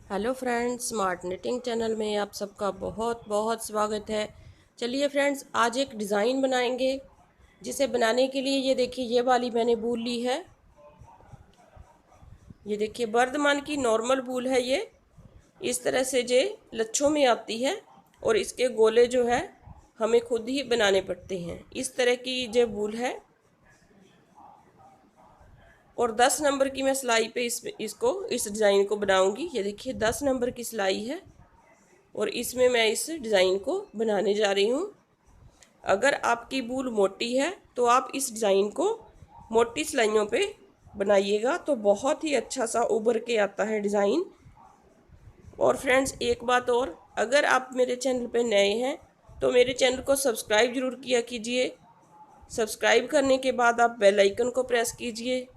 Hello friends, smart knitting channel में आप सबका बहुत बहुत स्वागत है। चलिए फ्रेंड्स, आज एक डिज़ाइन बनाएंगे जिसे बनाने के लिए ये देखिए, ये वाली मैंने वूल ली है। ये देखिए वर्धमान की नॉर्मल वूल है। ये इस तरह से जे लच्छों में आती है और इसके गोले जो है हमें खुद ही बनाने पड़ते हैं। इस तरह की जो वूल है और 10 नंबर की मैं सिलाई पे इस डिज़ाइन को बनाऊंगी। ये देखिए 10 नंबर की सिलाई है और इसमें मैं इस डिज़ाइन को बनाने जा रही हूँ। अगर आपकी वूल मोटी है तो आप इस डिज़ाइन को मोटी सिलाइयों पे बनाइएगा तो बहुत ही अच्छा सा उभर के आता है डिज़ाइन। और फ्रेंड्स, एक बात और, अगर आप मेरे चैनल पे नए हैं तो मेरे चैनल को सब्सक्राइब ज़रूर किया कीजिए। सब्सक्राइब करने के बाद आप बेल आइकन को प्रेस कीजिए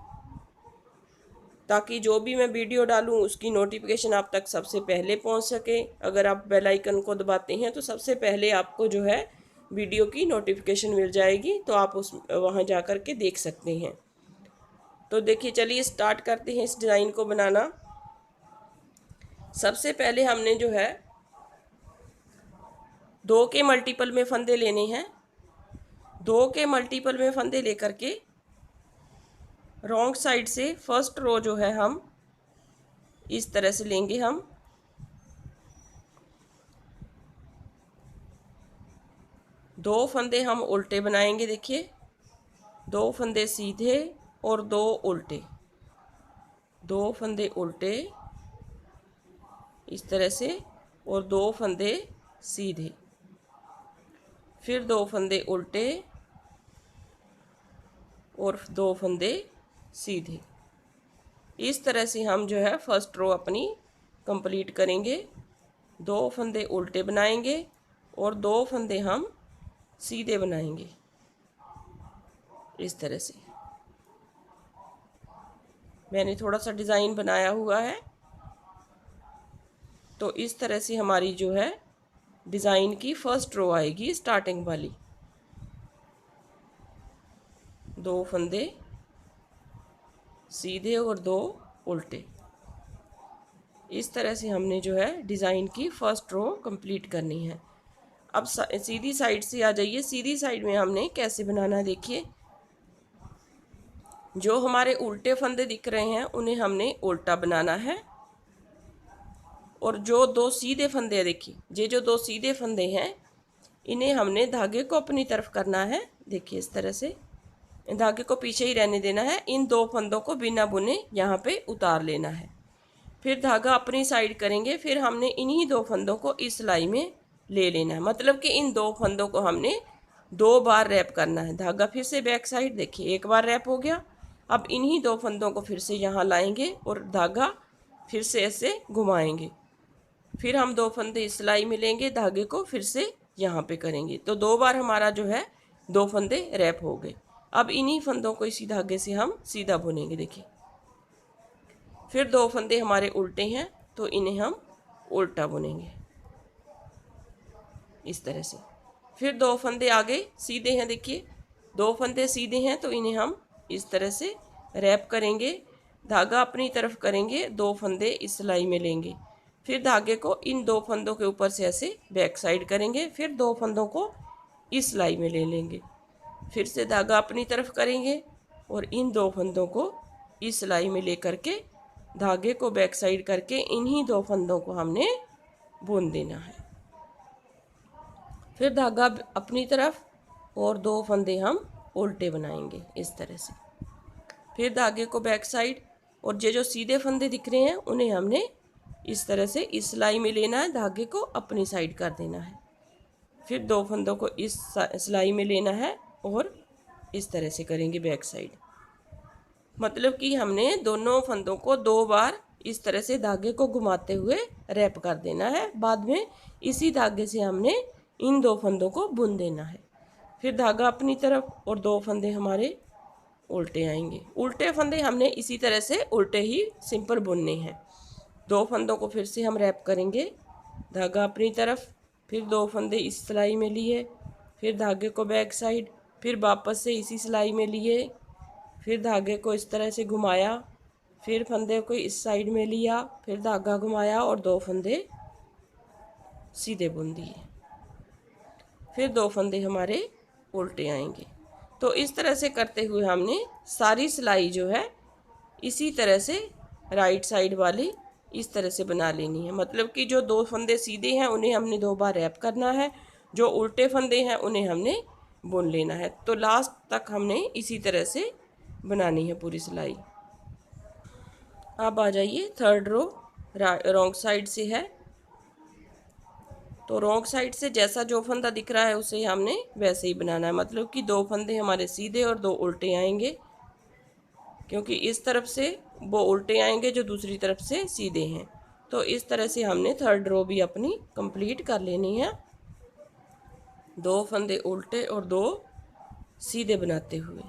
ताकि जो भी मैं वीडियो डालूं उसकी नोटिफिकेशन आप तक सबसे पहले पहुंच सके। अगर आप बेल आइकन को दबाते हैं तो सबसे पहले आपको जो है वीडियो की नोटिफिकेशन मिल जाएगी, तो आप वहां जा कर के देख सकते हैं। तो देखिए, चलिए स्टार्ट करते हैं इस डिज़ाइन को बनाना। सबसे पहले हमने जो है 2 के मल्टीपल में फंदे लेने हैं। 2 के मल्टीपल में फंदे लेकर के रॉन्ग साइड से फर्स्ट रो जो है हम इस तरह से लेंगे। हम 2 फंदे हम उल्टे बनाएंगे। देखिए 2 फंदे सीधे और 2 उल्टे, 2 फंदे उल्टे इस तरह से और 2 फंदे सीधे, फिर 2 फंदे उल्टे और 2 फंदे सीधे। इस तरह से हम जो है फर्स्ट रो अपनी कंप्लीट करेंगे। 2 फंदे उल्टे बनाएंगे और 2 फंदे हम सीधे बनाएंगे इस तरह से। मैंने थोड़ा सा डिज़ाइन बनाया हुआ है, तो इस तरह से हमारी जो है डिज़ाइन की फर्स्ट रो आएगी स्टार्टिंग वाली। 2 फंदे सीधे और 2 उल्टे, इस तरह से हमने जो है डिज़ाइन की फर्स्ट रो कंप्लीट करनी है। अब सीधी साइड से आ जाइए। सीधी साइड में हमने कैसे बनाना है, देखिए जो हमारे उल्टे फंदे दिख रहे हैं उन्हें हमने उल्टा बनाना है और जो 2 सीधे फंदे हैं, देखिए ये जो 2 सीधे फंदे हैं इन्हें हमने धागे को अपनी तरफ करना है। देखिए इस तरह से धागे को पीछे ही रहने देना है। इन 2 फंदों को बिना बुने यहाँ पे उतार लेना है। फिर धागा अपनी साइड करेंगे। फिर हमने इन्हीं 2 फंदों को इस सिलाई में ले लेना है, मतलब कि इन 2 फंदों को हमने 2 बार रैप करना है। धागा फिर से बैक साइड, देखिए एक बार रैप हो गया। अब इन्हीं 2 फंदों को फिर से यहाँ लाएंगे और धागा फिर से ऐसे घुमाएंगे। फिर हम 2 फंदे इस सिलाई में लेंगे, धागे को फिर से यहाँ पे करेंगे, तो 2 बार हमारा जो है 2 फंदे रैप हो गए। अब इन्हीं फंदों को इसी धागे से हम सीधा बुनेंगे। देखिए फिर 2 फंदे हमारे उल्टे हैं तो इन्हें हम उल्टा बुनेंगे इस तरह से। फिर 2 फंदे आगे सीधे हैं, देखिए 2 फंदे सीधे हैं तो इन्हें हम इस तरह से रैप करेंगे। धागा अपनी तरफ करेंगे, 2 फंदे इस सिलाई में लेंगे। फिर धागे को इन 2 फंदों के ऊपर से ऐसे बैक साइड करेंगे। फिर 2 फंदों को इस सिलाई में ले लेंगे। फिर से धागा अपनी तरफ करेंगे और इन 2 फंदों को इस सिलाई में ले करके धागे को बैक साइड करके इन्हीं 2 फंदों को हमने बुन देना है। फिर धागा अपनी तरफ और 2 फंदे हम उल्टे बनाएंगे इस तरह से। फिर धागे को बैक साइड और ये जो सीधे फंदे दिख रहे हैं उन्हें हमने इस तरह से इस सिलाई में लेना है, धागे को अपनी साइड कर देना है। फिर 2 फंदों को इस सिलाई में लेना है और इस तरह से करेंगे बैक साइड, मतलब कि हमने दोनों फंदों को 2 बार इस तरह से धागे को घुमाते हुए रैप कर देना है। बाद में इसी धागे से हमने इन 2 फंदों को बुन देना है। फिर धागा अपनी तरफ और 2 फंदे हमारे उल्टे आएंगे। उल्टे फंदे हमने इसी तरह से उल्टे ही सिंपल बुनने हैं। 2 फंदों को फिर से हम रैप करेंगे, धागा अपनी तरफ, फिर 2 फंदे इस सिलाई में लिए, फिर धागे को बैक साइड, फिर वापस से इसी सिलाई में लिए, फिर धागे को इस तरह से घुमाया, फिर फंदे को इस साइड में लिया, फिर धागा घुमाया और 2 फंदे सीधे बुन दिए, फिर 2 फंदे हमारे उल्टे आएंगे। तो इस तरह से करते हुए हमने सारी सिलाई जो है इसी तरह से राइट साइड वाली इस तरह से बना लेनी है। मतलब कि जो 2 फंदे सीधे हैं उन्हें हमने 2 बार रैप करना है, जो उल्टे फंदे हैं उन्हें हमने बुन लेना है। तो लास्ट तक हमने इसी तरह से बनानी है पूरी सिलाई। अब आ जाइए, थर्ड रो रॉन्ग साइड से है, तो रॉन्ग साइड से जैसा जो फंदा दिख रहा है उसे हमने वैसे ही बनाना है। मतलब कि 2 फंदे हमारे सीधे और 2 उल्टे आएंगे, क्योंकि इस तरफ से वो उल्टे आएंगे जो दूसरी तरफ से सीधे हैं। तो इस तरह से हमने थर्ड रो भी अपनी कंप्लीट कर लेनी है, 2 फंदे उल्टे और 2 सीधे बनाते हुए।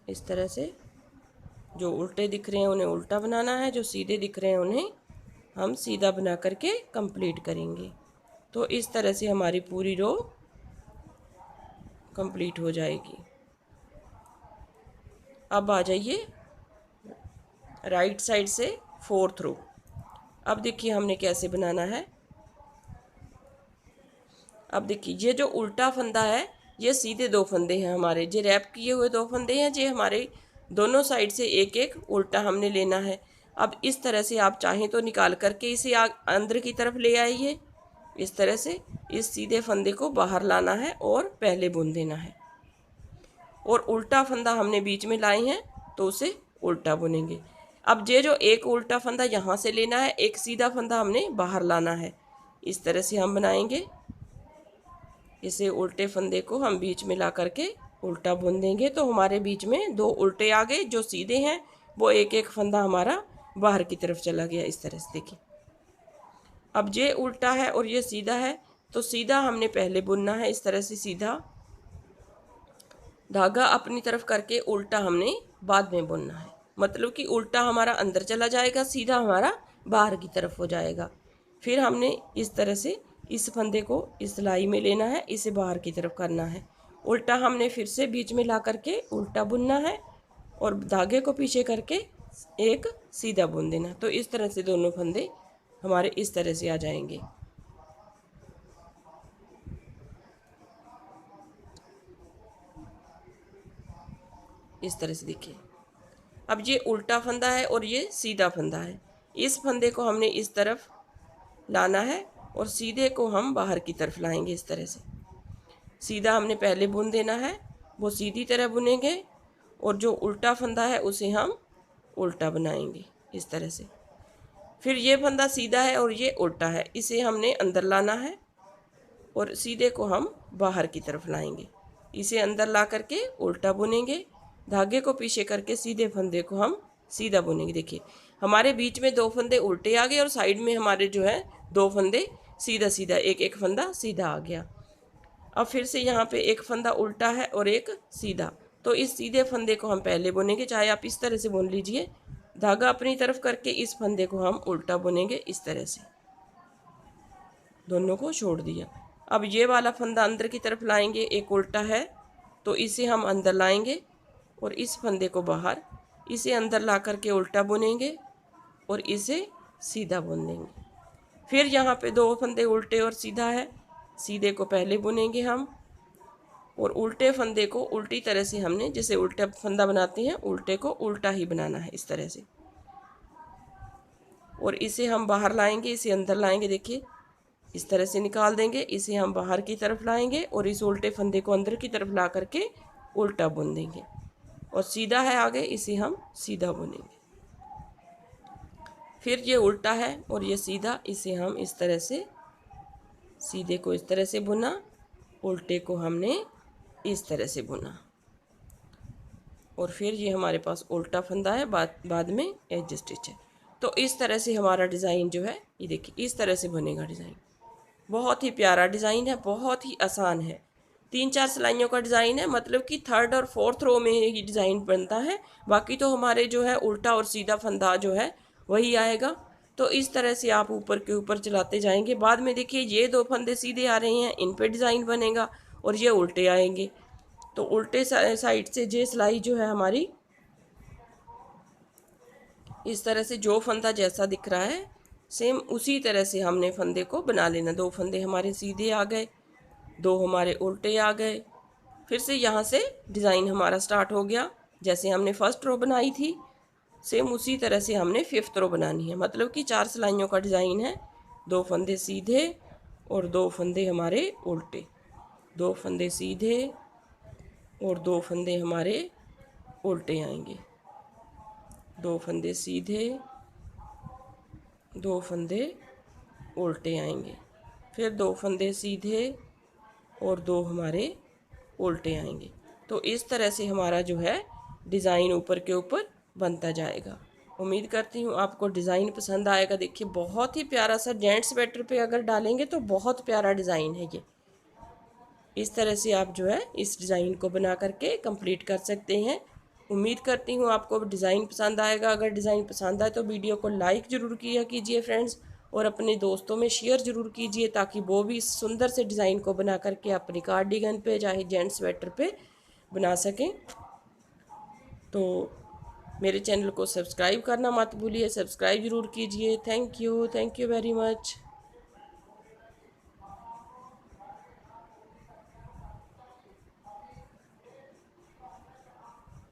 इस तरह से जो उल्टे दिख रहे हैं उन्हें उल्टा बनाना है, जो सीधे दिख रहे हैं उन्हें हम सीधा बना करके कंप्लीट करेंगे। तो इस तरह से हमारी पूरी रो कंप्लीट हो जाएगी। अब आ जाइए राइट साइड से 4th रो। अब देखिए हमने कैसे बनाना है। अब देखिए ये जो उल्टा फंदा है ये सीधे 2 फंदे हैं हमारे, जो रैप किए हुए 2 फंदे हैं, ये हमारे दोनों साइड से एक एक उल्टा हमने लेना है। अब इस तरह से आप चाहें तो निकाल करके इसे अंदर की तरफ ले आइए। इस तरह से इस सीधे फंदे को बाहर लाना है और पहले बुन देना है, और उल्टा फंदा हमने बीच में लाए हैं तो उसे उल्टा बुनेंगे। अब ये जो एक उल्टा फंदा यहाँ से लेना है, एक सीधा फंदा हमने बाहर लाना है। इस तरह से हम बनाएंगे। इसे उल्टे फंदे को हम बीच में ला करके उल्टा बुन देंगे, तो हमारे बीच में 2 उल्टे आ गए। जो सीधे हैं वो एक एक फंदा हमारा बाहर की तरफ चला गया। इस तरह से देखिए, अब ये उल्टा है और ये सीधा है, तो सीधा हमने पहले बुनना है। इस तरह से सीधा धागा अपनी तरफ करके उल्टा हमने बाद में बुनना है। मतलब कि उल्टा हमारा अंदर चला जाएगा, सीधा हमारा बाहर की तरफ हो जाएगा। फिर हमने इस तरह से इस फंदे को इस सिलाई में लेना है, इसे बाहर की तरफ करना है। उल्टा हमने फिर से बीच में ला करके उल्टा बुनना है और धागे को पीछे करके एक सीधा बुन देना। तो इस तरह से दोनों फंदे हमारे इस तरह से आ जाएंगे। इस तरह से देखिए, अब ये उल्टा फंदा है और ये सीधा फंदा है। इस फंदे को हमने इस तरफ लाना है और सीधे को हम बाहर की तरफ लाएंगे। इस तरह से सीधा हमने पहले बुन देना है, वो सीधी तरह बुनेंगे, और जो उल्टा फंदा है उसे हम उल्टा बनाएंगे इस तरह से। फिर ये फंदा सीधा है और ये उल्टा है, इसे हमने अंदर लाना है और सीधे को हम बाहर की तरफ लाएंगे। इसे अंदर ला करके उल्टा बुनेंगे, धागे को पीछे करके सीधे फंदे को हम सीधा बुनेंगे। देखिए हमारे बीच में 2 फंदे उल्टे आ गए और साइड में हमारे जो है 2 फंदे सीधा सीधा, एक एक फंदा सीधा आ गया। अब फिर से यहाँ पे एक फंदा उल्टा है और एक सीधा, तो इस सीधे फंदे को हम पहले बुनेंगे। चाहे आप इस तरह से बुन लीजिए, धागा अपनी तरफ करके इस फंदे को हम उल्टा बुनेंगे। इस तरह से दोनों को छोड़ दिया। अब ये वाला फंदा अंदर की तरफ लाएंगे, एक उल्टा है तो इसे हम अंदर लाएंगे और इस फंदे को बाहर, इसे अंदर ला करके उल्टा बुनेंगे और इसे सीधा बुन देंगे। फिर यहाँ पे 2 फंदे उल्टे और सीधा है, सीधे को पहले बुनेंगे हम, और उल्टे फंदे को उल्टी तरह से हमने जैसे उल्टा फंदा बनाते हैं उल्टे को उल्टा ही बनाना है इस तरह से, और इसे हम बाहर लाएंगे, इसे अंदर लाएंगे। देखिए इस तरह से निकाल देंगे, इसे हम बाहर की तरफ लाएंगे और इस उल्टे फंदे को अंदर की तरफ ला करके उल्टा बुन देंगे, और सीधा है आगे, इसे हम सीधा बुनेंगे। फिर ये उल्टा है और ये सीधा, इसे हम इस तरह से सीधे को इस तरह से बुना, उल्टे को हमने इस तरह से बुना, और फिर ये हमारे पास उल्टा फंदा है, बाद में एज स्टिच है। तो इस तरह से हमारा डिज़ाइन जो है ये देखिए इस तरह से बनेगा डिज़ाइन। बहुत ही प्यारा डिज़ाइन है, बहुत ही आसान है, 3-4 सिलाइयों का डिज़ाइन है। मतलब कि 3rd और 4th रो में ये डिज़ाइन बनता है, बाकी तो हमारे जो है उल्टा और सीधा फंदा जो है वही आएगा। तो इस तरह से आप ऊपर के ऊपर चलाते जाएंगे। बाद में देखिए ये 2 फंदे सीधे आ रहे हैं, इन पे डिज़ाइन बनेगा और ये उल्टे आएंगे। तो उल्टे साइड से ये सिलाई जो है हमारी इस तरह से जो फंदा जैसा दिख रहा है सेम उसी तरह से हमने फंदे को बना लेना। 2 फंदे हमारे सीधे आ गए, 2 हमारे उल्टे आ गए। फिर से यहाँ से डिज़ाइन हमारा स्टार्ट हो गया। जैसे हमने फर्स्ट रो बनाई थी सेम उसी तरह से हमने 5th रो बनानी है। मतलब कि 4 सिलाइयों का डिज़ाइन है। 2 फंदे सीधे और 2 फंदे हमारे उल्टे, 2 फंदे सीधे और 2 फंदे हमारे उल्टे आएंगे, 2 फंदे सीधे, 2 फंदे उल्टे आएंगे, फिर 2 फंदे सीधे और 2 हमारे उल्टे आएंगे। तो इस तरह से हमारा जो है डिज़ाइन ऊपर के ऊपर बनता जाएगा। उम्मीद करती हूँ आपको डिज़ाइन पसंद आएगा। देखिए बहुत ही प्यारा सा जेंट्स स्वेटर पे अगर डालेंगे तो बहुत प्यारा डिज़ाइन है ये। इस तरह से आप जो है इस डिज़ाइन को बना करके कंप्लीट कर सकते हैं। उम्मीद करती हूँ आपको डिज़ाइन पसंद आएगा। अगर डिज़ाइन पसंद आए तो वीडियो को लाइक ज़रूर किया कीजिए फ्रेंड्स, और अपने दोस्तों में शेयर ज़रूर कीजिए ताकि वो भी इस सुंदर से डिज़ाइन को बना करके अपनी कार्डिगन पे चाहे जेंट्स स्वेटर पे बना सकें। तो मेरे चैनल को सब्सक्राइब करना मत भूलिए, सब्सक्राइब ज़रूर कीजिए। Thank you very much.